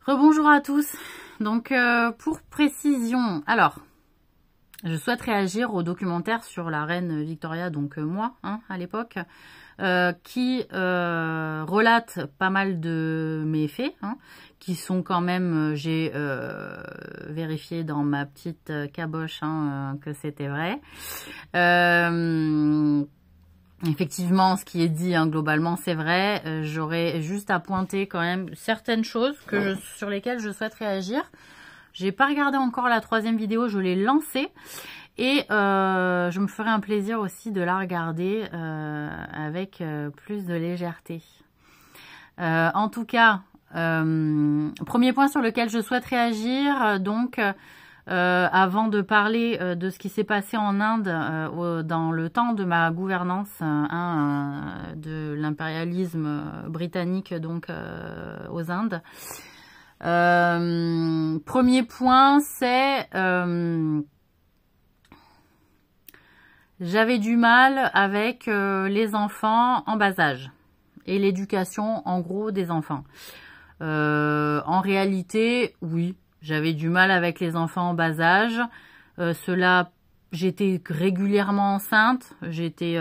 Rebonjour à tous. Donc, pour précision, alors, je souhaite réagir au documentaire sur la reine Victoria, donc moi, à l'époque, qui relate pas mal de méfaits, qui sont quand même, j'ai vérifié dans ma petite caboche que c'était vrai. Effectivement, ce qui est dit, globalement, c'est vrai. J'aurais juste à pointer quand même certaines choses sur lesquelles je souhaite réagir. J'ai pas regardé encore la 3e vidéo, je l'ai lancée. Et je me ferai un plaisir aussi de la regarder avec plus de légèreté. En tout cas, premier point sur lequel je souhaite réagir, donc... avant de parler de ce qui s'est passé en Inde dans le temps de ma gouvernance de l'impérialisme britannique donc aux Indes. Premier point, c'est j'avais du mal avec les enfants en bas âge et l'éducation en gros des enfants. En réalité, oui. J'avais du mal avec les enfants en bas âge. J'étais régulièrement enceinte, j'étais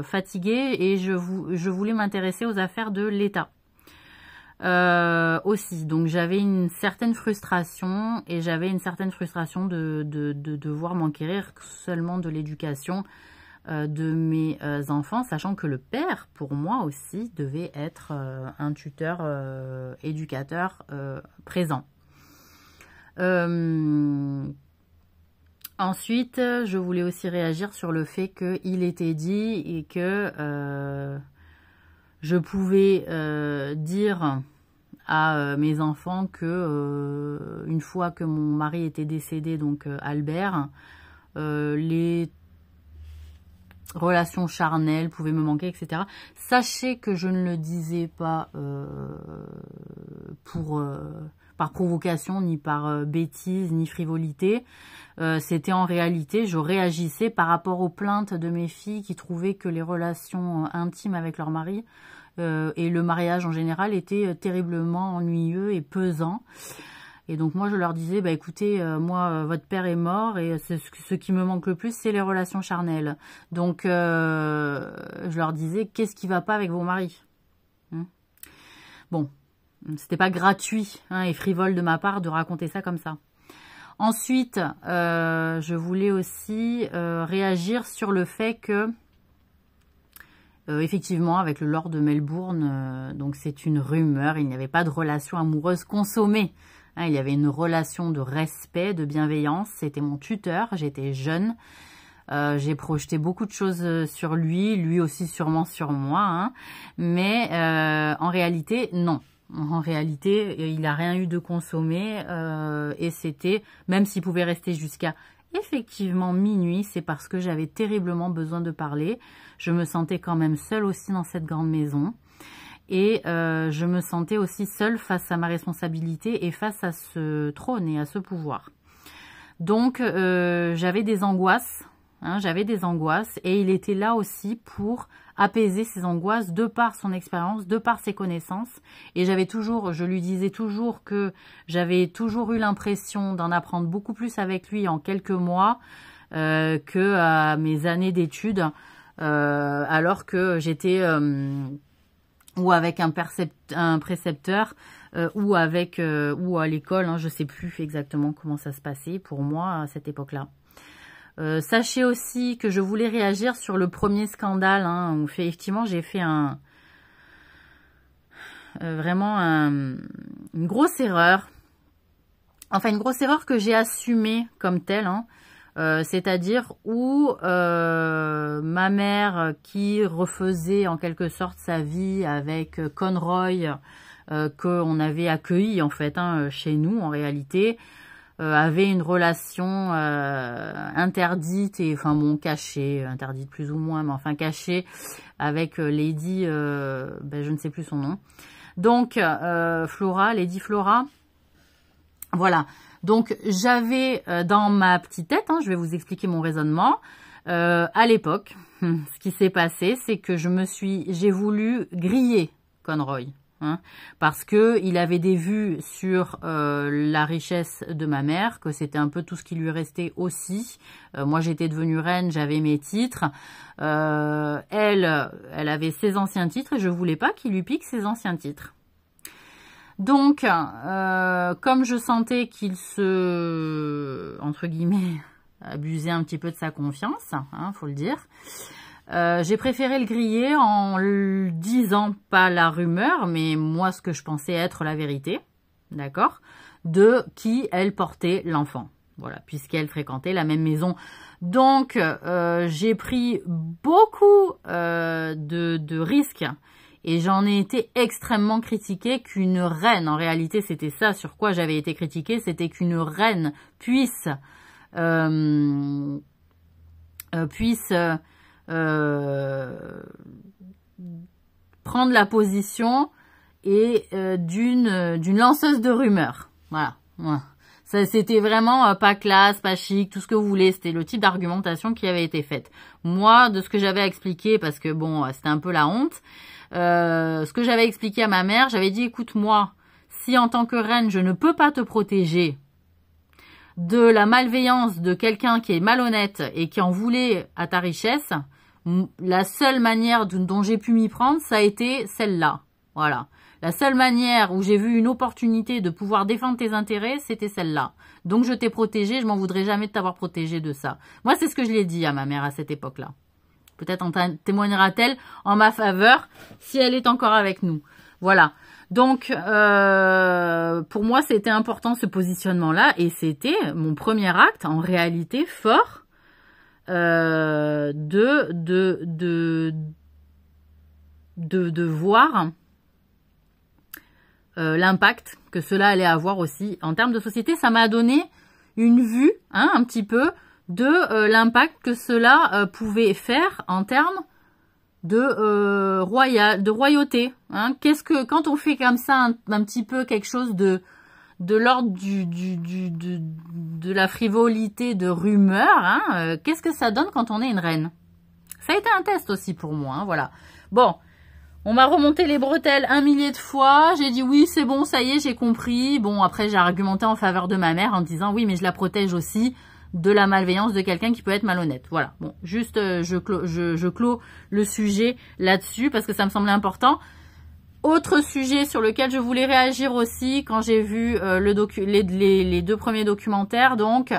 fatiguée et je voulais m'intéresser aux affaires de l'État. Aussi, donc j'avais une certaine frustration et j'avais une certaine frustration de devoir m'enquérir seulement de l'éducation de mes enfants, sachant que le père, pour moi aussi, devait être un tuteur éducateur présent. Ensuite, je voulais aussi réagir sur le fait qu'il était dit et que je pouvais dire à mes enfants que une fois que mon mari était décédé, donc Albert, les relations charnelles pouvaient me manquer, etc. Sachez que je ne le disais pas par provocation, ni par bêtise, ni frivolité. C'était en réalité, je réagissais par rapport aux plaintes de mes filles qui trouvaient que les relations intimes avec leur mari et le mariage en général étaient terriblement ennuyeux et pesants. Et donc moi je leur disais, bah écoutez, moi votre père est mort et ce qui me manque le plus c'est les relations charnelles. Donc je leur disais, qu'est-ce qui va pas avec vos maris? Bon. C'était pas gratuit et frivole de ma part de raconter ça comme ça. Ensuite, je voulais aussi réagir sur le fait que, effectivement, avec le Lord de Melbourne, donc c'est une rumeur, il n'y avait pas de relation amoureuse consommée. Il y avait une relation de respect, de bienveillance. C'était mon tuteur, j'étais jeune. J'ai projeté beaucoup de choses sur lui aussi sûrement sur moi. Mais en réalité, non. En réalité, il n'a rien eu de consommé et c'était, même s'il pouvait rester jusqu'à effectivement minuit, c'est parce que j'avais terriblement besoin de parler. Je me sentais quand même seule aussi dans cette grande maison et je me sentais aussi seule face à ma responsabilité et face à ce trône et à ce pouvoir. Donc, j'avais des angoisses. J'avais des angoisses et il était là aussi pour apaiser ces angoisses de par son expérience, de par ses connaissances. Et je lui disais toujours que j'avais toujours eu l'impression d'en apprendre beaucoup plus avec lui en quelques mois que à mes années d'études, alors que j'étais ou avec un précepteur ou à l'école, je sais plus exactement comment ça se passait pour moi à cette époque-là. Sachez aussi que je voulais réagir sur le premier scandale, où effectivement j'ai fait vraiment une grosse erreur. Enfin, une grosse erreur que j'ai assumée comme telle, c'est-à-dire où ma mère qui refaisait en quelque sorte sa vie avec Conroy, qu'on avait accueilli en fait chez nous en réalité, avait une relation interdite et enfin bon cachée, interdite plus ou moins, mais enfin cachée avec Lady, je ne sais plus son nom. Donc Lady Flora, voilà. Donc j'avais dans ma petite tête, je vais vous expliquer mon raisonnement. À l'époque, ce qui s'est passé, c'est que j'ai voulu griller Conroy. hein, parce que il avait des vues sur la richesse de ma mère, que c'était un peu tout ce qui lui restait aussi. Moi, j'étais devenue reine, j'avais mes titres. Elle avait ses anciens titres et je voulais pas qu'il lui pique ses anciens titres. Donc, comme je sentais qu'il se, entre guillemets, abusait un petit peu de sa confiance, hein, faut le dire, j'ai préféré le griller en le disant, pas la rumeur, mais moi ce que je pensais être la vérité, d'accord, de qui elle portait l'enfant. Voilà, puisqu'elle fréquentait la même maison. Donc, j'ai pris beaucoup de risques. Et j'en ai été extrêmement critiquée qu'une reine, en réalité c'était ça sur quoi j'avais été critiquée, c'était qu'une reine puisse prendre la position et d'une lanceuse de rumeurs. Voilà. Ça, c'était vraiment pas classe, pas chic, tout ce que vous voulez. C'était le type d'argumentation qui avait été faite. Moi, de ce que j'avais expliqué, parce que bon, c'était un peu la honte, ce que j'avais expliqué à ma mère, j'avais dit, écoute, moi, si en tant que reine, je ne peux pas te protéger de la malveillance de quelqu'un qui est malhonnête et qui en voulait à ta richesse, la seule manière dont j'ai pu m'y prendre, ça a été celle-là. Voilà. La seule manière où j'ai vu une opportunité de pouvoir défendre tes intérêts, c'était celle-là. Donc je t'ai protégée, je m'en voudrais jamais de t'avoir protégée de ça. Moi, c'est ce que je l'ai dit à ma mère à cette époque-là. Peut-être en témoignera-t-elle en ma faveur si elle est encore avec nous. Voilà. Donc, pour moi, c'était important ce positionnement-là. Et c'était mon premier acte, en réalité, fort de voir l'impact que cela allait avoir aussi en termes de société. Ça m'a donné une vue, hein, un petit peu, de l'impact que cela pouvait faire en termes de royauté. Hein. Qu'est-ce que quand on fait comme ça un petit peu quelque chose de l'ordre de la frivolité de rumeur, hein, qu'est-ce que ça donne quand on est une reine? Ça a été un test aussi pour moi, hein, voilà. Bon, on m'a remonté les bretelles 1 millier de fois, j'ai dit oui c'est bon, ça y est, j'ai compris. Bon, après j'ai argumenté en faveur de ma mère en disant oui mais je la protège aussi de la malveillance de quelqu'un qui peut être malhonnête. Voilà, bon, juste je clôt le sujet là-dessus parce que ça me semblait important. Autre sujet sur lequel je voulais réagir aussi quand j'ai vu les 2 premiers documentaires, donc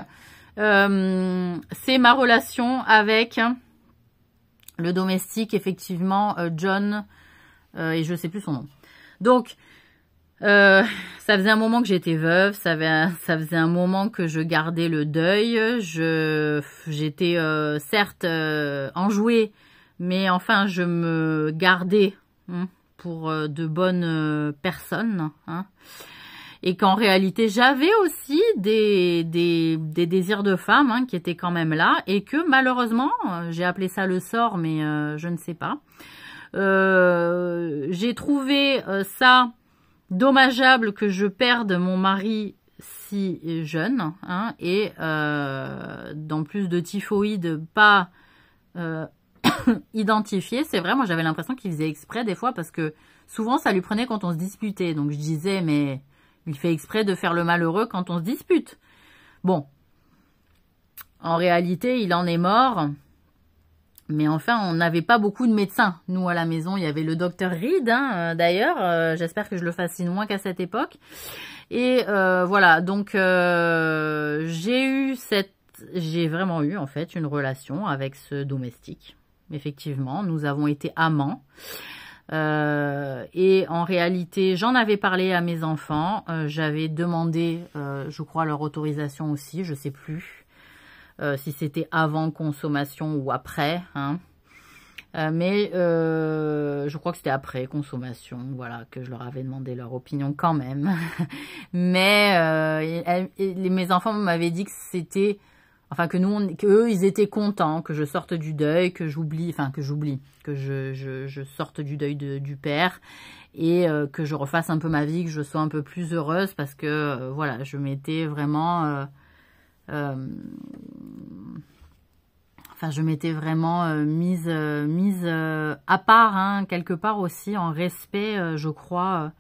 c'est ma relation avec le domestique, effectivement, John, et je sais plus son nom. Donc, ça faisait un moment que j'étais veuve, ça faisait un moment que je gardais le deuil, j'étais certes enjouée, mais enfin je me gardais pour de bonnes personnes, hein, et qu'en réalité j'avais aussi des désirs de femme, hein, qui étaient quand même là, et que malheureusement, j'ai appelé ça le sort, mais je ne sais pas, j'ai trouvé ça dommageable que je perde mon mari si jeune, hein, et dans plus de typhoïde pas identifié. C'est vrai, moi j'avais l'impression qu'il faisait exprès des fois parce que souvent ça lui prenait quand on se disputait. Donc je disais mais il fait exprès de faire le malheureux quand on se dispute. Bon, en réalité il en est mort. Mais enfin, on n'avait pas beaucoup de médecins. Nous, à la maison, il y avait le docteur Reed, hein, d'ailleurs. J'espère que je le fascine moins qu'à cette époque. Et voilà, donc j'ai vraiment eu, en fait, une relation avec ce domestique. Effectivement, nous avons été amants. Et en réalité, j'en avais parlé à mes enfants. J'avais demandé, je crois, leur autorisation aussi, je sais plus. Si c'était avant consommation ou après, hein. Mais je crois que c'était après consommation, voilà, que je leur avais demandé leur opinion quand même. Mais mes enfants m'avaient dit que c'était, enfin qu'eux ils étaient contents que je sorte du deuil, que je sorte du deuil du père et que je refasse un peu ma vie, que je sois un peu plus heureuse parce que voilà, je m'étais vraiment Enfin, je m'étais vraiment mise à part, hein, quelque part aussi, en respect, je crois,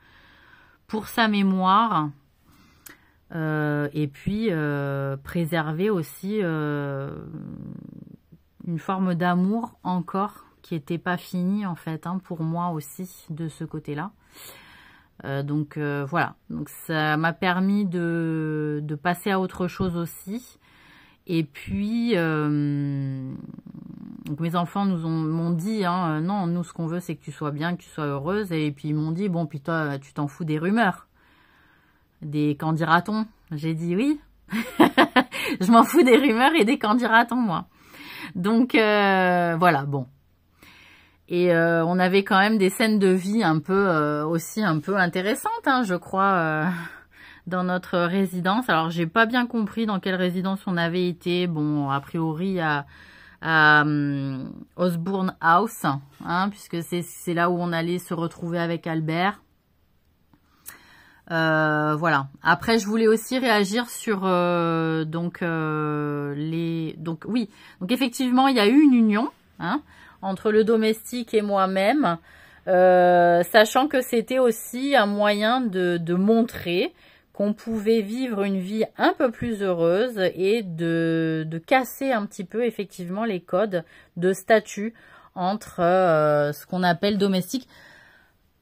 pour sa mémoire. Et puis, préserver aussi une forme d'amour encore qui n'était pas finie, en fait, hein, pour moi aussi, de ce côté-là. Donc, voilà. Donc, ça m'a permis de passer à autre chose aussi. Et puis, donc mes enfants m'ont dit, hein, non, nous, ce qu'on veut, c'est que tu sois bien, que tu sois heureuse. Et puis, ils m'ont dit, bon, puis toi, tu t'en fous des rumeurs. Des qu'en dira-t-on? J'ai dit oui. Je m'en fous des rumeurs et des qu'en dira-t-on, moi. Donc, voilà, bon. Et on avait quand même des scènes de vie un peu, aussi un peu intéressantes, hein, je crois, dans notre résidence. Alors, j'ai pas bien compris dans quelle résidence on avait été. Bon, a priori, à Osborne House, hein, puisque c'est là où on allait se retrouver avec Albert. Voilà. Après, je voulais aussi réagir sur donc effectivement, il y a eu une union, hein, entre le domestique et moi-même, sachant que c'était aussi un moyen de montrer qu'on pouvait vivre une vie un peu plus heureuse et de casser un petit peu effectivement les codes de statut entre ce qu'on appelle domestique.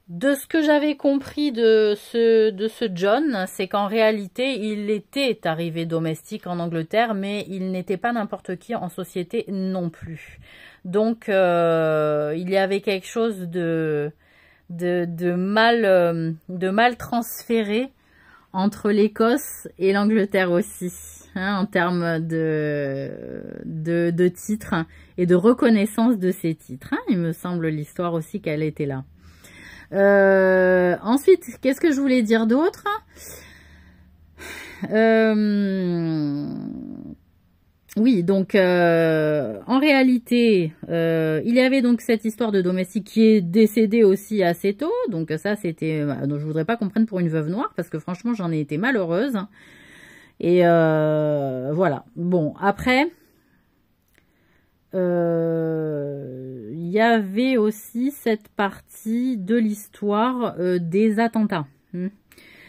De ce que j'avais compris de ce John, c'est qu'en réalité, il était arrivé domestique en Angleterre, mais il n'était pas n'importe qui en société non plus. Donc, il y avait quelque chose de mal transféré entre l'Écosse et l'Angleterre aussi, hein, en termes de titres et de reconnaissance de ces titres. Hein. Il me semble l'histoire aussi qu'elle était là. Ensuite, qu'est-ce que je voulais dire d'autre? Oui, donc en réalité, il y avait donc cette histoire de domestique qui est décédée aussi assez tôt. Donc ça, c'était... donc je voudrais pas qu'on prenne pour une veuve noire parce que franchement, j'en ai été malheureuse. Et voilà. Bon, après... il y avait aussi cette partie de l'histoire des attentats.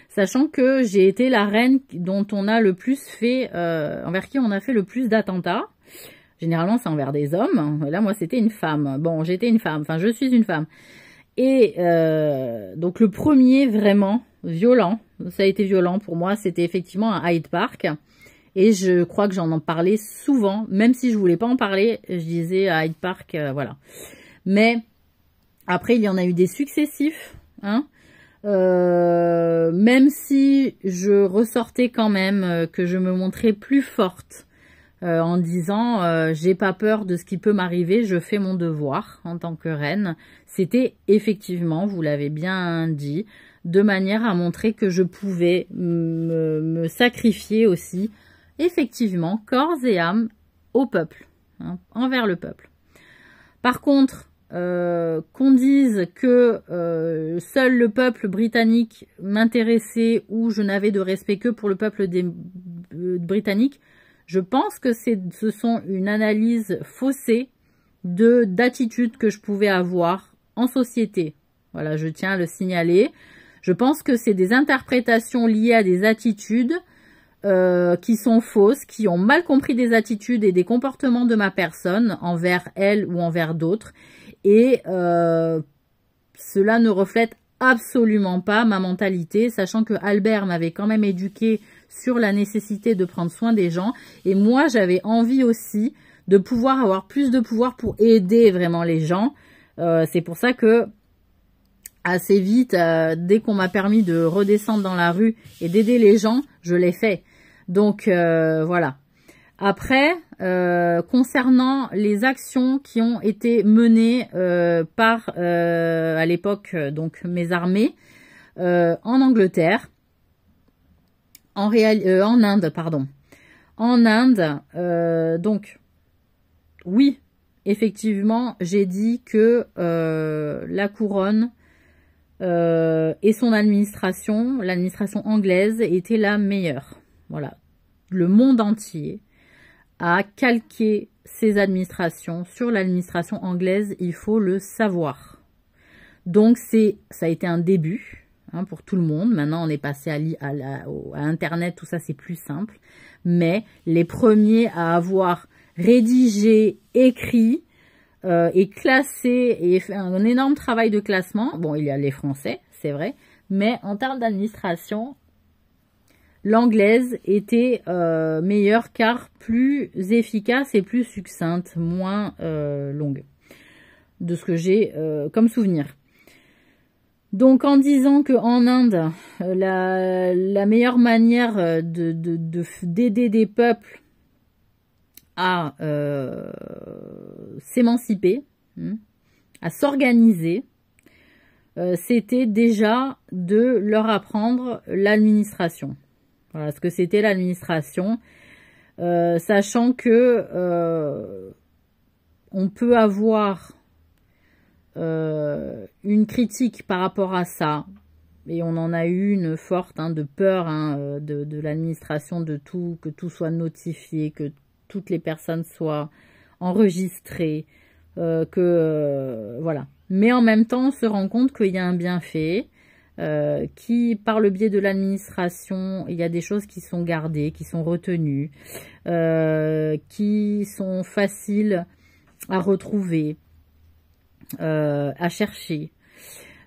Sachant que j'ai été la reine dont on a le plus fait, envers qui on a fait le plus d'attentats. Généralement, c'est envers des hommes. Là, moi, c'était une femme. Bon, j'étais une femme. Enfin, je suis une femme. Et donc, le premier vraiment violent, ça a été violent pour moi, c'était effectivement à Hyde Park. Et je crois que j'en parlais souvent, même si je voulais pas en parler, je disais à Hyde Park, voilà. Mais après, il y en a eu des successifs, hein. Même si je ressortais quand même, que je me montrais plus forte en disant j'ai pas peur de ce qui peut m'arriver, je fais mon devoir en tant que reine. C'était effectivement, vous l'avez bien dit, de manière à montrer que je pouvais me sacrifier aussi, effectivement, corps et âme au peuple, hein, envers le peuple. Par contre, qu'on dise que seul le peuple britannique m'intéressait ou je n'avais de respect que pour le peuple britannique, je pense que ce sont une analyse faussée d'attitude que je pouvais avoir en société. Voilà, je tiens à le signaler. Je pense que c'est des interprétations liées à des attitudes qui sont fausses, qui ont mal compris des attitudes et des comportements de ma personne envers elle ou envers d'autres. Et cela ne reflète absolument pas ma mentalité, sachant que Albert m'avait quand même éduqué sur la nécessité de prendre soin des gens. Et moi, j'avais envie aussi de pouvoir avoir plus de pouvoir pour aider vraiment les gens. C'est pour ça que assez vite, dès qu'on m'a permis de redescendre dans la rue et d'aider les gens, je l'ai fait. Donc, voilà. Après, concernant les actions qui ont été menées par, à l'époque, donc mes armées, en Angleterre, en Inde, pardon. En Inde, donc, oui, effectivement, j'ai dit que la couronne et son administration, l'administration anglaise, était la meilleure. Voilà. Le monde entier à calquer ses administrations sur l'administration anglaise, il faut le savoir. Donc, ça a été un début hein, pour tout le monde. Maintenant, on est passé à Internet, tout ça, c'est plus simple. Mais les premiers à avoir rédigé, écrit et classé et fait un énorme travail de classement, bon, il y a les Français, c'est vrai, mais en termes d'administration, l'anglaise était meilleure car plus efficace et plus succincte, moins longue, de ce que j'ai comme souvenir. Donc en disant qu'en Inde, la meilleure manière d'aider des peuples à s'émanciper, à s'organiser, c'était déjà de leur apprendre l'administration. Voilà ce que c'était l'administration, sachant que on peut avoir une critique par rapport à ça, et on en a eu une forte de peur de l'administration, que tout soit notifié, que toutes les personnes soient enregistrées, voilà. Mais en même temps, on se rend compte qu'il y a un bienfait, qui, par le biais de l'administration, il y a des choses qui sont gardées, qui sont retenues, qui sont faciles à retrouver, à chercher,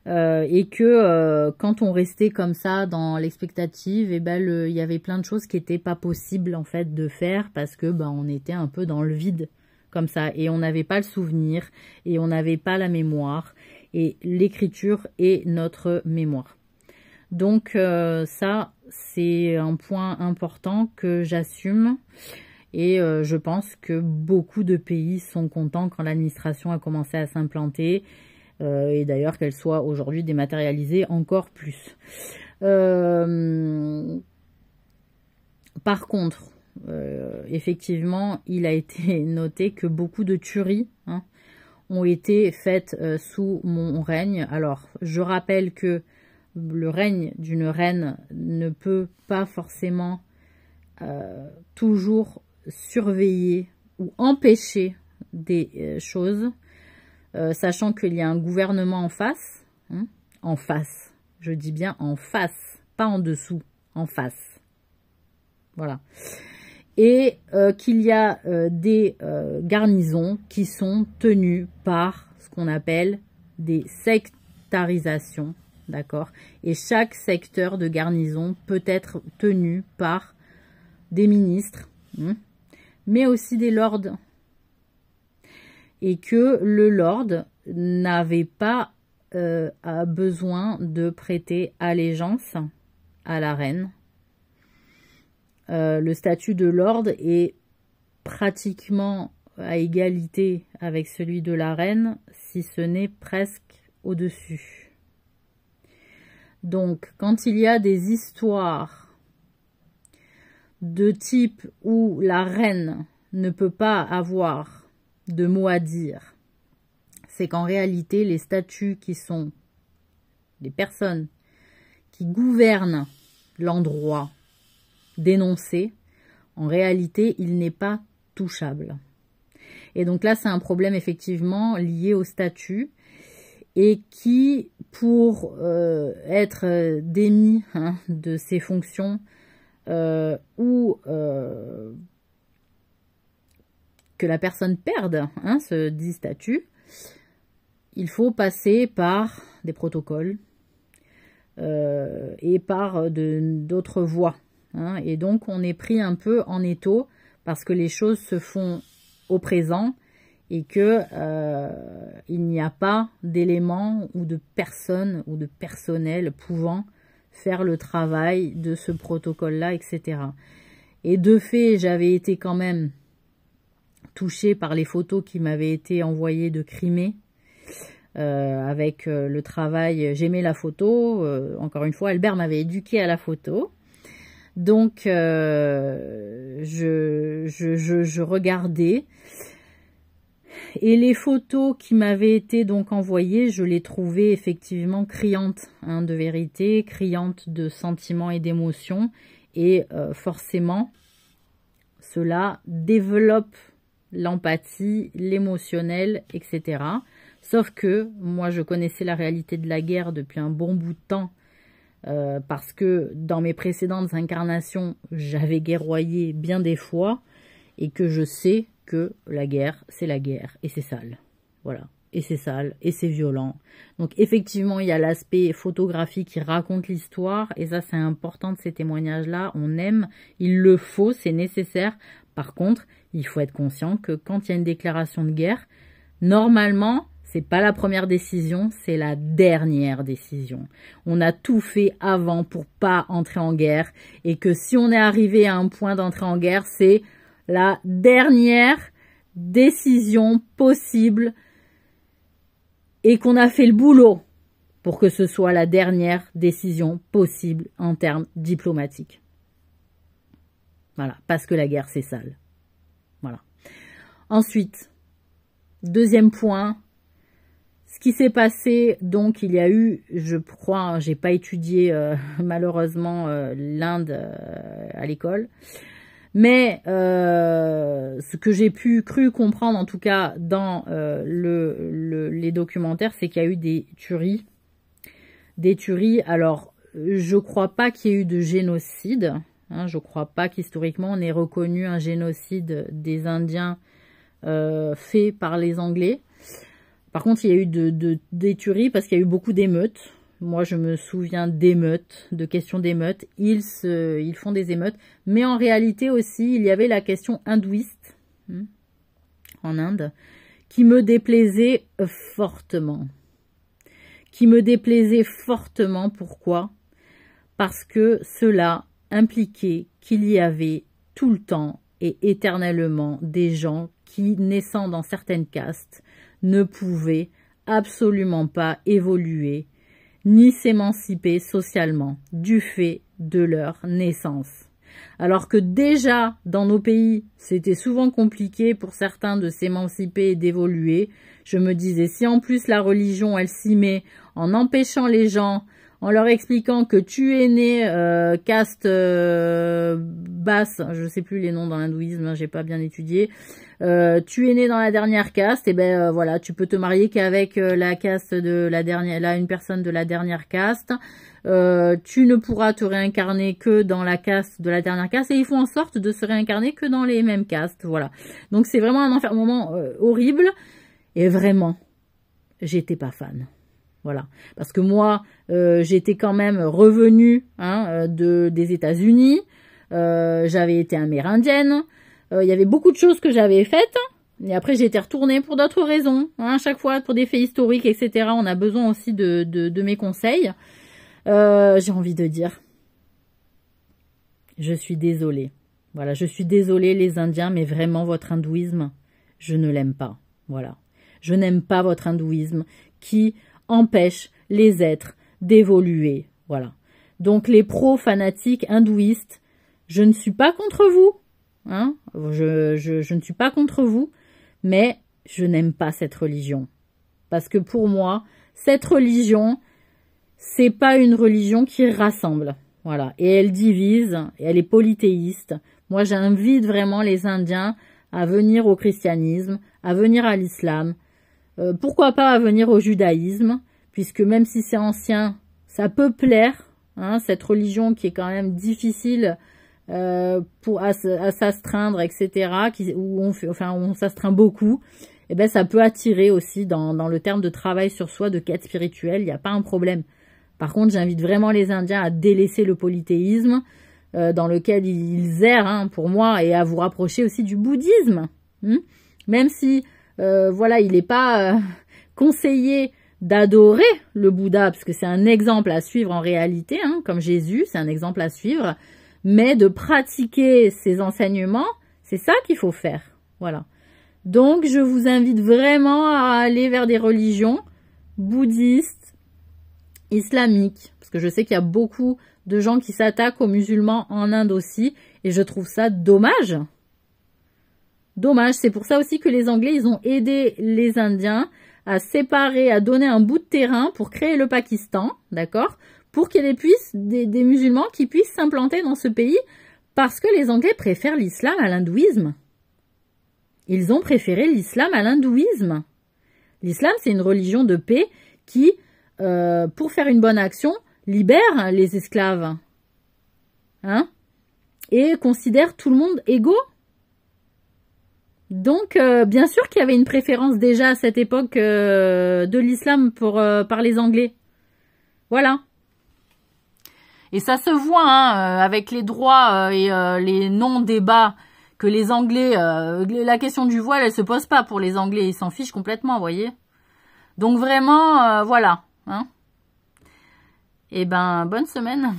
et que quand on restait comme ça dans l'expectative, il y avait plein de choses qui n'étaient pas possibles en fait de faire parce que on était un peu dans le vide comme ça et on n'avait pas le souvenir et on n'avait pas la mémoire, et l'écriture est notre mémoire. Donc ça c'est un point important que j'assume. Et je pense que beaucoup de pays sont contents quand l'administration a commencé à s'implanter. Et d'ailleurs qu'elle soit aujourd'hui dématérialisée encore plus. Par contre, effectivement, il a été noté que beaucoup de tueries ont été faites sous mon règne. Alors, je rappelle que le règne d'une reine ne peut pas forcément toujours surveiller ou empêcher des choses, sachant qu'il y a un gouvernement en face, en face, je dis bien en face, pas en dessous, en face, voilà, et qu'il y a des garnisons qui sont tenues par ce qu'on appelle des sectarisations, d'accord, et chaque secteur de garnison peut être tenu par des ministres, mais aussi des lords, et que le lord n'avait pas besoin de prêter allégeance à la reine. Le statut de lord est pratiquement à égalité avec celui de la reine, si ce n'est presque au-dessus. Donc, quand il y a des histoires de type où la reine ne peut pas avoir de mots à dire, c'est qu'en réalité, les statuts qui sont les personnes qui gouvernent l'endroit dénoncé, en réalité, il n'est pas touchable. Et donc là, c'est un problème effectivement lié au statut et qui, pour être démis de ses fonctions ou que la personne perde ce dit statut, il faut passer par des protocoles et par d'autres voies. Et donc, on est pris un peu en étau parce que les choses se font au présent et que il n'y a pas d'éléments ou de personnes ou de personnel pouvant faire le travail de ce protocole-là, etc. Et de fait, j'avais été quand même touchée par les photos qui m'avaient été envoyées de Crimée avec le travail. J'aimais la photo. Encore une fois, Albert m'avait éduquée à la photo. Donc, je regardais. Et les photos qui m'avaient été donc envoyées, je les trouvais effectivement criantes de vérité, criantes de sentiments et d'émotions. Et forcément, cela développe l'empathie, l'émotionnel, etc. Sauf que moi, je connaissais la réalité de la guerre depuis un bon bout de temps, parce que dans mes précédentes incarnations, j'avais guerroyé bien des fois, et que je sais que la guerre, c'est la guerre, et c'est sale. Voilà. Et c'est sale, et c'est violent. Donc effectivement, il y a l'aspect photographique qui raconte l'histoire, et ça c'est important de ces témoignages-là, on aime, il le faut, c'est nécessaire. Par contre, il faut être conscient que quand il y a une déclaration de guerre, normalement, c'est pas la première décision, c'est la dernière décision. On a tout fait avant pour pas entrer en guerre, et que si on est arrivé à un point d'entrer en guerre, c'est la dernière décision possible, et qu'on a fait le boulot pour que ce soit la dernière décision possible en termes diplomatiques. Voilà, parce que la guerre, c'est sale. Voilà. Ensuite, deuxième point, ce qui s'est passé, donc il y a eu, je crois, j'ai pas étudié malheureusement l'Inde à l'école, mais ce que j'ai cru comprendre, en tout cas dans les documentaires, c'est qu'il y a eu des tueries. Des tueries, alors je crois pas qu'il y ait eu de génocide. Hein, je crois pas qu'historiquement on ait reconnu un génocide des Indiens fait par les Anglais. Par contre, il y a eu des tueries parce qu'il y a eu beaucoup d'émeutes. Moi, je me souviens d'émeutes, de questions d'émeutes. Ils font des émeutes. Mais en réalité aussi, il y avait la question hindouiste en Inde qui me déplaisait fortement. Qui me déplaisait fortement. Pourquoi? Parce que cela impliquait qu'il y avait tout le temps et éternellement des gens qui, naissant dans certaines castes, ne pouvaient absolument pas évoluer ni s'émanciper socialement du fait de leur naissance. Alors que déjà, dans nos pays, c'était souvent compliqué pour certains de s'émanciper et d'évoluer. Je me disais, si en plus la religion, elle s'y met en empêchant les gens, en leur expliquant que tu es né caste basse, je sais plus les noms dans l'hindouisme, hein, j'ai pas bien étudié, tu es né dans la dernière caste, et ben voilà, tu peux te marier qu'avec la caste de la dernière, une personne de la dernière caste. Tu ne pourras te réincarner que dans la caste de la dernière caste, et ils font en sorte de se réincarner que dans les mêmes castes, voilà. Donc c'est vraiment un enfermement horrible, et vraiment, j'étais pas fan. Voilà, parce que moi, j'étais quand même revenue des États-Unis, j'avais été amérindienne, il y avait beaucoup de choses que j'avais faites, et après j'ai été retournée pour d'autres raisons, à chaque fois pour des faits historiques, etc. On a besoin aussi de mes conseils. J'ai envie de dire, je suis désolée. Voilà, je suis désolée les Indiens, mais vraiment votre hindouisme, je ne l'aime pas. Voilà, je n'aime pas votre hindouisme qui empêche les êtres d'évoluer. Voilà. Donc les pro-fanatiques hindouistes, je ne suis pas contre vous. Hein, je ne suis pas contre vous, mais je n'aime pas cette religion. Parce que pour moi, cette religion, c'est pas une religion qui rassemble. Voilà. Et elle divise, et elle est polythéiste. Moi, j'invite vraiment les Indiens à venir au christianisme, à venir à l'islam, pourquoi pas à venir au judaïsme, puisque même si c'est ancien, ça peut plaire, hein, cette religion qui est quand même difficile à s'astreindre, etc., où on s'astreint beaucoup, et ben ça peut attirer aussi dans le terme de travail sur soi, de quête spirituelle, il n'y a pas un problème. Par contre, j'invite vraiment les Indiens à délaisser le polythéisme, dans lequel ils errent, hein, pour moi, et à vous rapprocher aussi du bouddhisme, même si voilà, il n'est pas conseillé d'adorer le Bouddha, parce que c'est un exemple à suivre en réalité, hein, comme Jésus, c'est un exemple à suivre, mais de pratiquer ses enseignements, c'est ça qu'il faut faire. Voilà. Donc, je vous invite vraiment à aller vers des religions bouddhistes, islamiques, parce que je sais qu'il y a beaucoup de gens qui s'attaquent aux musulmans en Inde aussi, et je trouve ça dommage. Dommage, c'est pour ça aussi que les Anglais, ils ont aidé les Indiens à séparer, à donner un bout de terrain pour créer le Pakistan, d'accord, pour qu'il y ait des musulmans qui puissent s'implanter dans ce pays, Parce que les Anglais préfèrent l'islam à l'hindouisme. Ils ont préféré l'islam à l'hindouisme. L'islam, c'est une religion de paix qui, pour faire une bonne action, libère les esclaves. Hein? Et considère tout le monde égaux. Donc, bien sûr qu'il y avait une préférence déjà à cette époque de l'islam par les Anglais. Voilà. Et ça se voit hein, avec les droits et les non-débats que les Anglais... la question du voile, elle se pose pas pour les Anglais. Ils s'en fichent complètement, vous voyez. Donc vraiment, voilà. Hein. Et ben, bonne semaine.